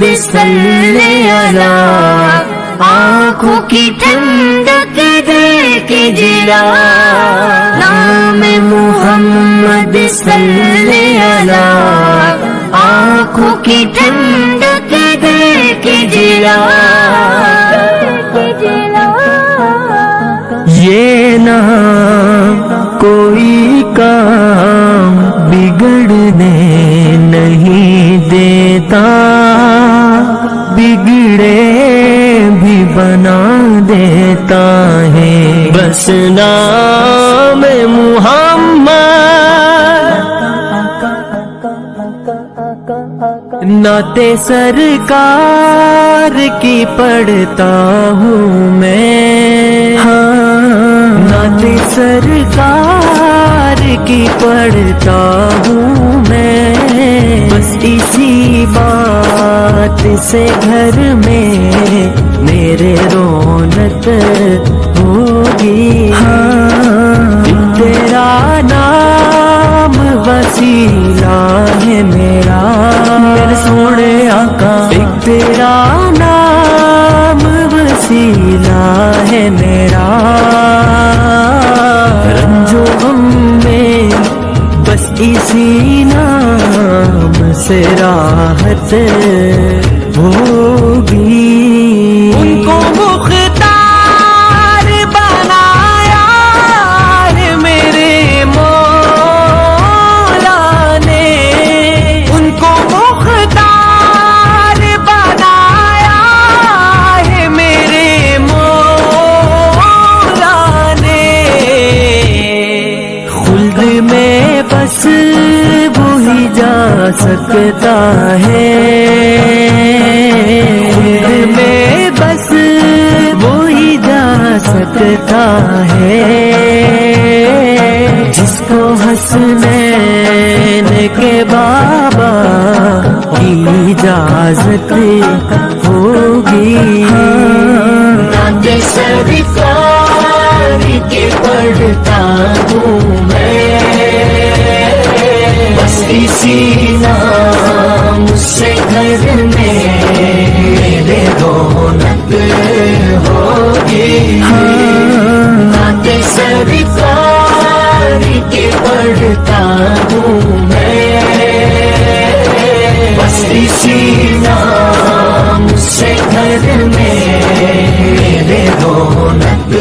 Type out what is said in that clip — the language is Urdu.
صلی علی، آنکھوں کی ٹھنڈک دے کے جلا، نام محمد صلی علی، آنکھوں کی ٹھنڈک دے کے جلا، یہ نام کوئی کام بگڑنے نہیں دیتا، بگڑے بھی بنا دیتا ہے، بس نام محمد، نعت سرکار کی پڑھتا ہوں میں، نعت سرکار کی پڑھتا ہوں میں، بس اسی بات سے گھر میں میرے رونق ہوگی، تیرا نام وسیلہ ہے میرا، میرے سونے آقا، تیرا نام وسیلہ ہے میرا، رنجو غم میں بس اسی نام سے راحت ہوگی، ان کو مختار بنایا ہے میرے مولا نے، ان کو مختار بنایا ہے میرے مولا نے، خلد میں بس وہی جا سکتا ہے، خلد میں بس وہی جا سکتا ہے، جس کو حسنین کے بابا کی اجازت ہوگی، نعت سرکار کے پڑھتا ہوں میں، بس اسی نام سے گھر میں میرے رونق ہوگی، نعت سرکار کے پڑھتا ہوں میں، بس اسی نام سے گھر میں میرے رونق